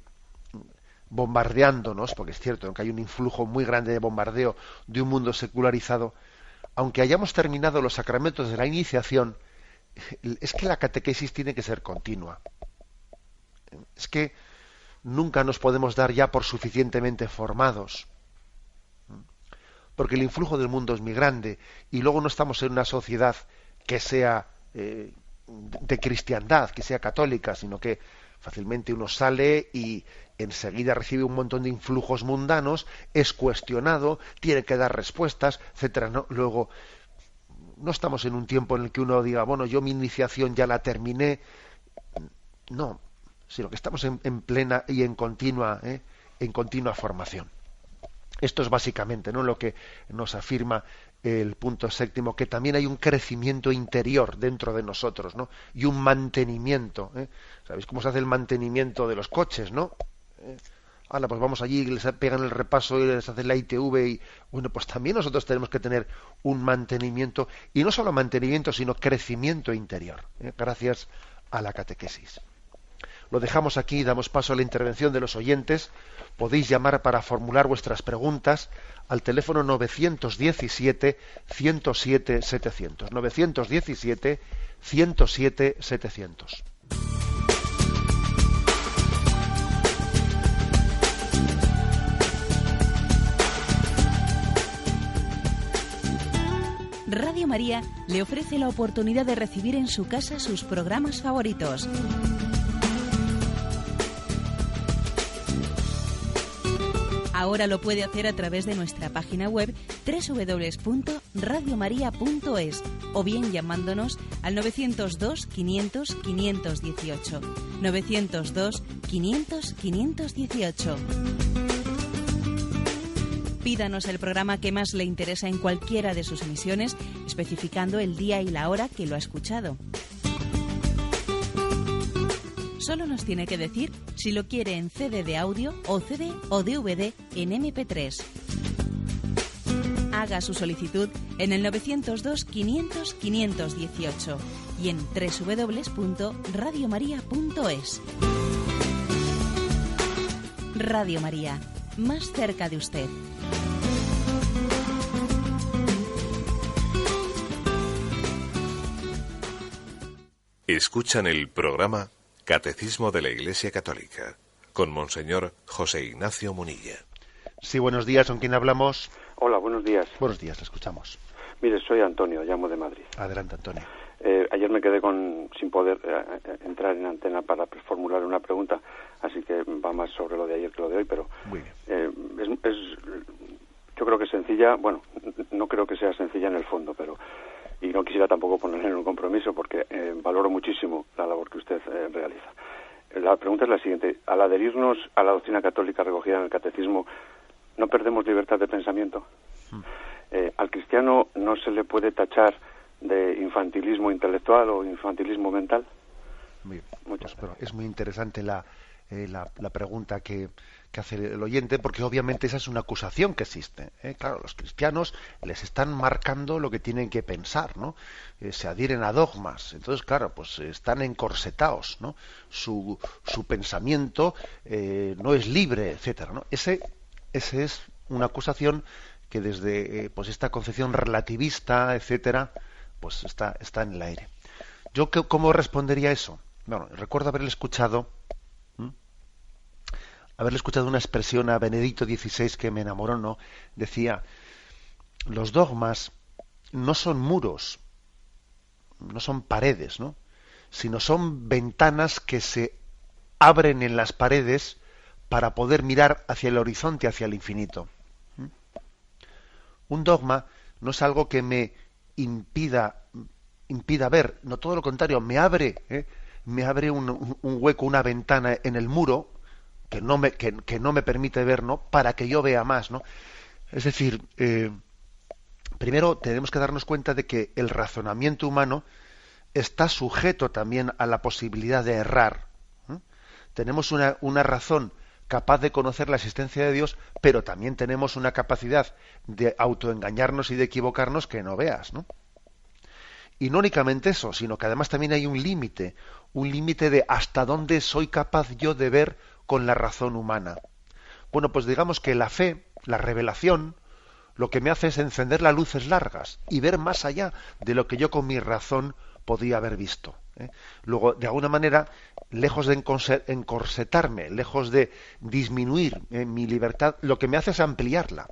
Speaker 2: bombardeándonos, porque es cierto que hay un influjo muy grande de bombardeo de un mundo secularizado, aunque hayamos terminado los sacramentos de la iniciación, es que la catequesis tiene que ser continua. Es que nunca nos podemos dar ya por suficientemente formados, porque el influjo del mundo es muy grande y luego no estamos en una sociedad que sea de cristiandad, que sea católica, sino que fácilmente uno sale y enseguida recibe un montón de influjos mundanos, es cuestionado, tiene que dar respuestas, etcétera. ¿No? Luego, no estamos en un tiempo en el que uno diga, bueno, yo mi iniciación ya la terminé. No, sino que estamos en plena y en continua formación. Esto es básicamente, ¿no?, lo que nos afirma el punto séptimo, que también hay un crecimiento interior dentro de nosotros, ¿no? Y un mantenimiento. ¿Sabéis cómo se hace el mantenimiento de los coches, no? Ahora, pues vamos allí, les pegan el repaso y les hacen la ITV y, bueno, pues también nosotros tenemos que tener un mantenimiento, y no solo mantenimiento, sino crecimiento interior, gracias a la catequesis. Lo dejamos aquí, damos paso a la intervención de los oyentes. Podéis llamar para formular vuestras preguntas al teléfono 917-107-700. 917-107-700.
Speaker 1: Radio María le ofrece la oportunidad de recibir en su casa sus programas favoritos. Ahora lo puede hacer a través de nuestra página web www.radiomaria.es o bien llamándonos al 902 500 518. 902 500 518. Pídanos el programa que más le interesa en cualquiera de sus emisiones, especificando el día y la hora que lo ha escuchado. Solo nos tiene que decir si lo quiere en CD de audio o CD o DVD en MP3. Haga su solicitud en el 902 500 518 y en www.radiomaria.es. Radio María, más cerca de usted.
Speaker 3: Escuchan el programa Catecismo de la Iglesia Católica con Monseñor José Ignacio Munilla.
Speaker 2: Sí, buenos días. ¿Con quién hablamos?
Speaker 4: Hola, buenos días.
Speaker 2: Buenos días, le escuchamos.
Speaker 4: Mire, soy Antonio, llamo de Madrid.
Speaker 2: Adelante, Antonio.
Speaker 4: Ayer me quedé sin poder entrar en antena para formular una pregunta, así que va más sobre lo de ayer que lo de hoy, pero
Speaker 2: Muy bien.
Speaker 4: Yo creo que es sencilla, bueno, no creo que sea sencilla en el fondo, pero y no quisiera tampoco ponerle en un compromiso porque valoro muchísimo la labor que usted realiza. La pregunta es la siguiente: al adherirnos a la doctrina católica recogida en el Catecismo, ¿no perdemos libertad de pensamiento? ¿Al cristiano no se le puede tachar de infantilismo intelectual o infantilismo mental?
Speaker 2: Muy bien. Pero es muy interesante la pregunta que hace el oyente, porque obviamente esa es una acusación que existe. Claro, los cristianos les están marcando lo que tienen que pensar, ¿no? Se adhieren a dogmas, entonces claro, pues están encorsetados, ¿no? Su pensamiento no es libre, etcétera, ¿no? Ese es una acusación que desde pues esta concepción relativista, etcétera, pues está en el aire. ¿Yo cómo respondería a eso? Bueno, recuerdo haberle escuchado una expresión a Benedicto XVI que me enamoró, ¿no? Decía: los dogmas no son muros, no son paredes, ¿no? Sino son ventanas que se abren en las paredes para poder mirar hacia el horizonte, hacia el infinito. Un dogma no es algo que me impida ver, no, todo lo contrario, me abre un hueco, una ventana en el muro que no me permite ver, ¿no? Para que yo vea más, ¿no? Es decir, primero tenemos que darnos cuenta de que el razonamiento humano está sujeto también a la posibilidad de errar. Tenemos una razón capaz de conocer la existencia de Dios, pero también tenemos una capacidad de autoengañarnos y de equivocarnos que no veas, ¿no? Y no únicamente eso, sino que además también hay un límite de hasta dónde soy capaz yo de ver con la razón humana. Bueno, pues digamos que la fe, la revelación, lo que me hace es encender las luces largas y ver más allá de lo que yo con mi razón podía haber visto. Luego, de alguna manera, lejos de encorsetarme, lejos de disminuir mi libertad, lo que me hace es ampliarla.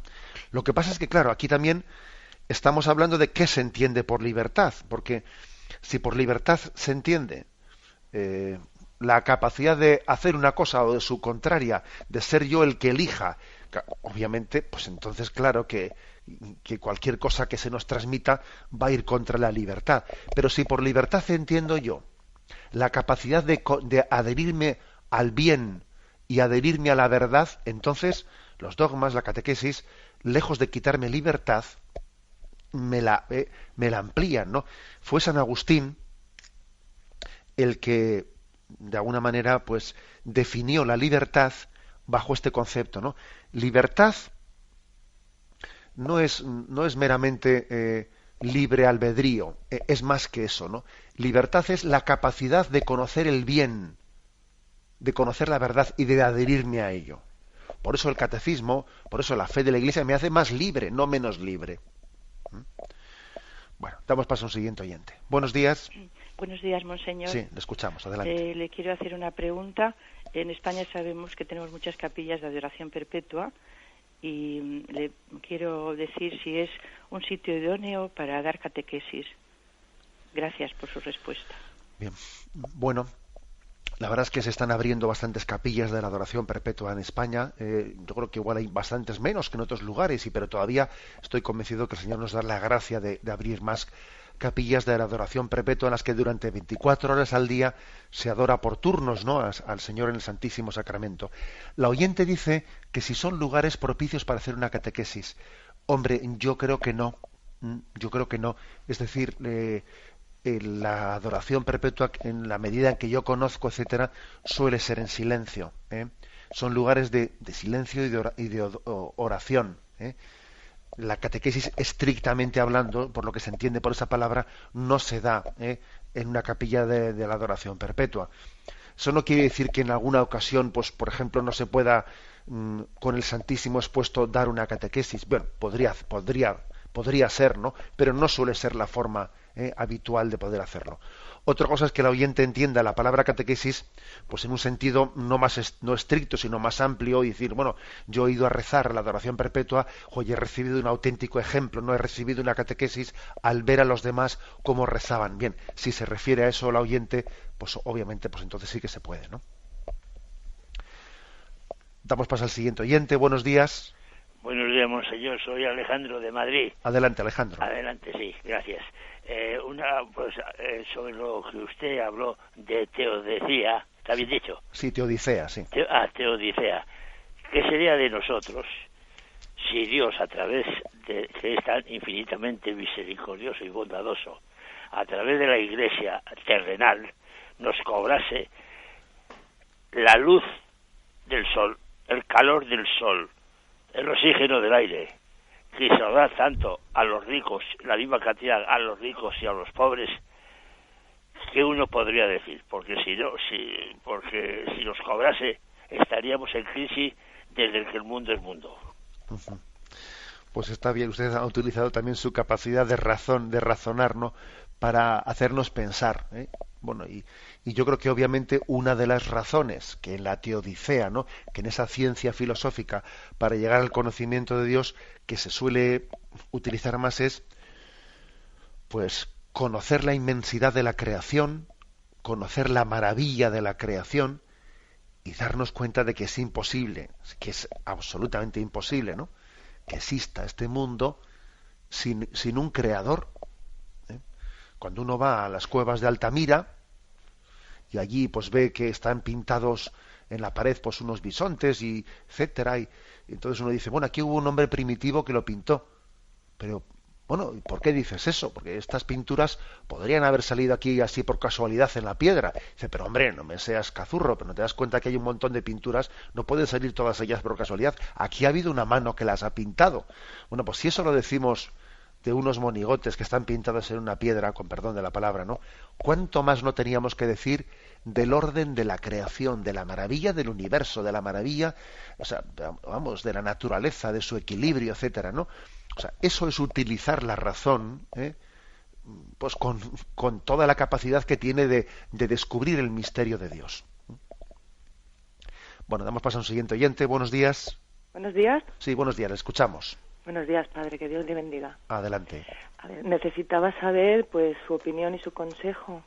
Speaker 2: Lo que pasa es que, claro, aquí también estamos hablando de qué se entiende por libertad, porque si por libertad se entiende la capacidad de hacer una cosa o de su contraria, de ser yo el que elija, obviamente, pues entonces claro que cualquier cosa que se nos transmita va a ir contra la libertad. Pero si por libertad entiendo yo la capacidad de adherirme al bien y adherirme a la verdad, entonces los dogmas, la catequesis, lejos de quitarme libertad, me la amplían, ¿no? Fue San Agustín el que de alguna manera pues definió la libertad bajo este concepto, ¿no? Libertad no es meramente libre albedrío, es más que eso, ¿no? Libertad es la capacidad de conocer el bien, de conocer la verdad y de adherirme a ello. Por eso el catecismo, por eso la fe de la Iglesia me hace más libre, no menos libre. Bueno, damos paso a un siguiente oyente. Buenos días.
Speaker 5: Buenos días, monseñor.
Speaker 2: Sí, le escuchamos, adelante.
Speaker 5: Le quiero hacer una pregunta. En España sabemos que tenemos muchas capillas de adoración perpetua y le quiero decir si es un sitio idóneo para dar catequesis. Gracias por su respuesta.
Speaker 2: Bien, bueno, la verdad es que se están abriendo bastantes capillas de la adoración perpetua en España. Yo creo que igual hay bastantes menos que en otros lugares, pero todavía estoy convencido que el Señor nos da la gracia de abrir más capillas de la adoración perpetua en las que durante 24 horas al día se adora por turnos, ¿no?, al Señor en el Santísimo Sacramento. La oyente dice que si son lugares propicios para hacer una catequesis. Hombre, yo creo que no. Es decir, la adoración perpetua, en la medida en que yo conozco, etcétera, suele ser en silencio. Son lugares de silencio y de oración. La catequesis, estrictamente hablando, por lo que se entiende por esa palabra, no se da en una capilla de la adoración perpetua. Eso no quiere decir que en alguna ocasión, pues por ejemplo, no se pueda con el Santísimo expuesto dar una catequesis. Bueno, podría podría ser, ¿no? Pero no suele ser la forma habitual de poder hacerlo. Otra cosa es que el oyente entienda la palabra catequesis pues en un sentido no estricto, sino más amplio, y decir, bueno, yo he ido a rezar la adoración perpetua, y he recibido un auténtico ejemplo, no he recibido una catequesis al ver a los demás cómo rezaban. Bien, si se refiere a eso el oyente, pues obviamente pues entonces sí que se puede, ¿no? Damos paso al siguiente oyente. Buenos días.
Speaker 6: Buenos días, monseñor. Soy Alejandro de Madrid.
Speaker 2: Adelante, Alejandro.
Speaker 6: Adelante, sí, gracias. Sobre lo que usted habló de teodicea, ¿está bien dicho?
Speaker 2: Sí, teodicea, sí.
Speaker 6: Teodicea. ¿Qué sería de nosotros si Dios, a través de que es tan infinitamente misericordioso y bondadoso, a través de la Iglesia terrenal, nos cobrase la luz del sol, el calor del sol, el oxígeno del aire, que se lo da tanto a los ricos, la misma cantidad a los ricos y a los pobres, que uno podría decir? Porque si nos cobrase, estaríamos en crisis desde que el mundo es mundo.
Speaker 2: Uh-huh. Pues está bien, usted ha utilizado también su capacidad de razonar, ¿no?, para hacernos pensar, ¿eh? Bueno, y yo creo que obviamente una de las razones que en la teodicea, ¿no?, que en esa ciencia filosófica para llegar al conocimiento de Dios que se suele utilizar más es, pues, conocer la inmensidad de la creación, conocer la maravilla de la creación y darnos cuenta de que es imposible, que es absolutamente imposible, ¿no?, que exista este mundo sin un creador. Cuando uno va a las cuevas de Altamira y allí pues ve que están pintados en la pared pues unos bisontes y etcétera, y entonces uno dice, bueno, aquí hubo un hombre primitivo que lo pintó. Pero bueno, ¿por qué dices eso? Porque estas pinturas podrían haber salido aquí así por casualidad en la piedra. Dice, pero hombre, no me seas cazurro, pero no te das cuenta que hay un montón de pinturas, no pueden salir todas ellas por casualidad. Aquí ha habido una mano que las ha pintado. Bueno, pues si eso lo decimos de unos monigotes que están pintados en una piedra, con perdón de la palabra, ¿no?, ¿cuánto más no teníamos que decir del orden de la creación, de la maravilla del universo, de la maravilla, o sea, vamos, de la naturaleza, de su equilibrio, etcétera, ¿no? O sea, eso es utilizar la razón, pues con toda la capacidad que tiene de descubrir el misterio de Dios. Bueno, damos paso a un siguiente oyente. Buenos días.
Speaker 7: Buenos días.
Speaker 2: Sí, buenos días, le escuchamos.
Speaker 7: Buenos días, padre, que Dios le bendiga.
Speaker 2: Adelante.
Speaker 7: A ver, necesitaba saber, pues, su opinión y su consejo.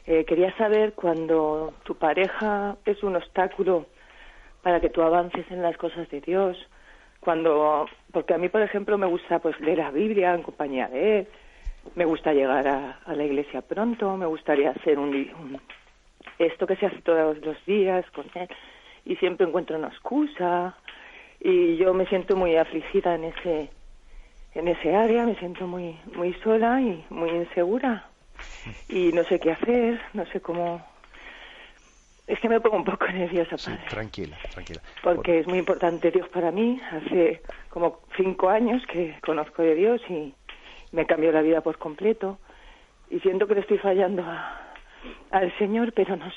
Speaker 7: Quería saber cuando tu pareja es un obstáculo para que tú avances en las cosas de Dios, porque a mí, por ejemplo, me gusta pues leer la Biblia en compañía de él, me gusta llegar a la iglesia pronto, me gustaría hacer esto que se hace todos los días con él, y siempre encuentro una excusa. Y yo me siento muy afligida en ese área, me siento muy sola y muy insegura. Y no sé qué hacer, no sé cómo. Es que me pongo un poco nerviosa, padre.
Speaker 2: Sí, tranquila.
Speaker 7: Porque es muy importante Dios para mí. Hace como 5 años que conozco de Dios y me cambió la vida por completo. Y siento que le estoy fallando al Señor, pero no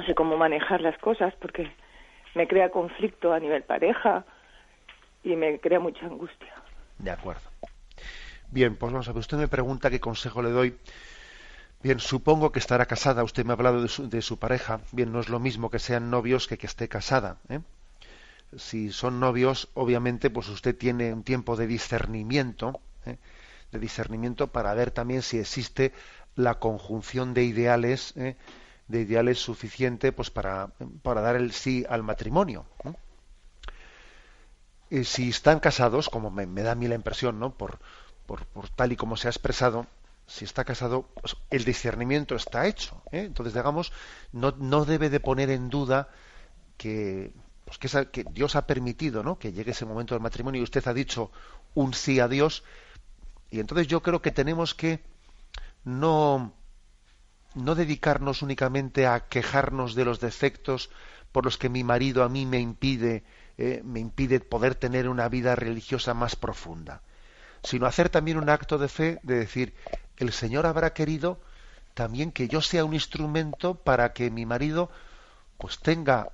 Speaker 7: sé cómo manejar las cosas porque me crea conflicto a nivel pareja y me crea mucha angustia.
Speaker 2: De acuerdo. Bien, pues vamos a ver, usted me pregunta qué consejo le doy. Bien, supongo que estará casada, usted me ha hablado de su pareja. Bien, no es lo mismo que sean novios que esté casada, ¿eh? Si son novios, obviamente, pues usted tiene un tiempo de discernimiento, para ver también si existe la conjunción de ideales, suficiente pues para dar el sí al matrimonio. Si están casados, como me da a mí la impresión, ¿no?, por tal y como se ha expresado, si está casado, pues el discernimiento está hecho, ¿eh? Entonces, digamos, no debe de poner en duda que Dios ha permitido, ¿no?, que llegue ese momento del matrimonio y usted ha dicho un sí a Dios. Y entonces yo creo que tenemos que no dedicarnos únicamente a quejarnos de los defectos por los que mi marido a mí me impide poder tener una vida religiosa más profunda, sino hacer también un acto de fe, de decir, el Señor habrá querido también que yo sea un instrumento para que mi marido pues tenga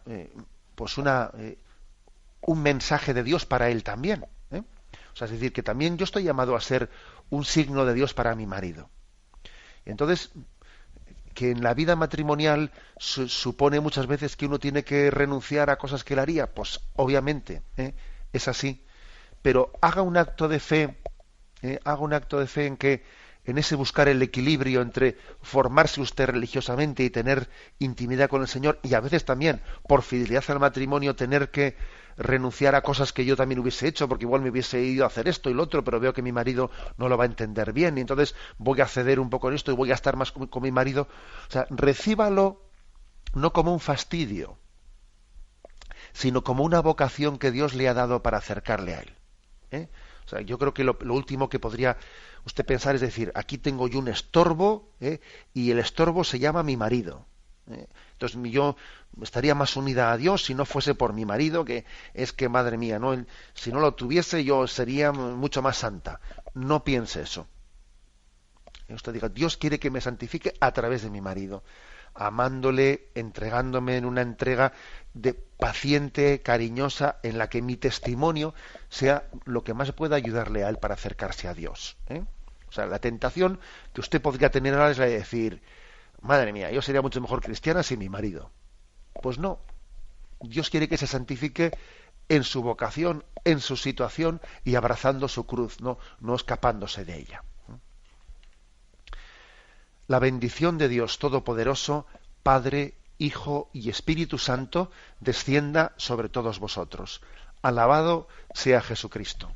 Speaker 2: un mensaje de Dios para él también, ¿eh? O sea, es decir, que también yo estoy llamado a ser un signo de Dios para mi marido. Entonces, que en la vida matrimonial supone muchas veces que uno tiene que renunciar a cosas que él haría, pues obviamente, es así. Pero haga un acto de fe, en ese buscar el equilibrio entre formarse usted religiosamente y tener intimidad con el Señor, y a veces también, por fidelidad al matrimonio, tener que renunciar a cosas que yo también hubiese hecho, porque igual me hubiese ido a hacer esto y lo otro, pero veo que mi marido no lo va a entender bien, y entonces voy a ceder un poco en esto y voy a estar más con mi marido. O sea, recíbalo no como un fastidio, sino como una vocación que Dios le ha dado para acercarle a él. O sea, yo creo que lo último que podría usted pensar es decir, aquí tengo yo un estorbo, y el estorbo se llama mi marido. Entonces yo estaría más unida a Dios si no fuese por mi marido, que es que, madre mía, ¿no? Si no lo tuviese yo sería mucho más santa. No piense eso. Usted diga, Dios quiere que me santifique a través de mi marido, amándole, entregándome en una entrega de paciente, cariñosa, en la que mi testimonio sea lo que más pueda ayudarle a él para acercarse a Dios. O sea, la tentación que usted podría tener ahora es la de decir, madre mía, yo sería mucho mejor cristiana sin mi marido. Pues no. Dios quiere que se santifique en su vocación, en su situación y abrazando su cruz, no escapándose de ella. La bendición de Dios Todopoderoso, Padre, Hijo y Espíritu Santo, descienda sobre todos vosotros. Alabado sea Jesucristo.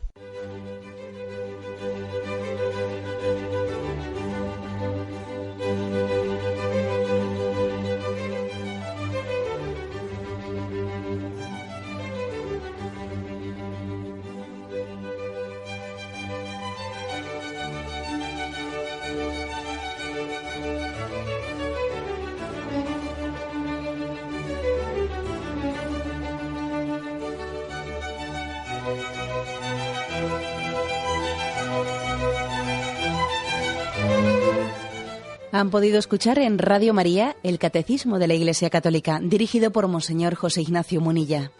Speaker 1: Han podido escuchar en Radio María el Catecismo de la Iglesia Católica, dirigido por Monseñor José Ignacio Munilla.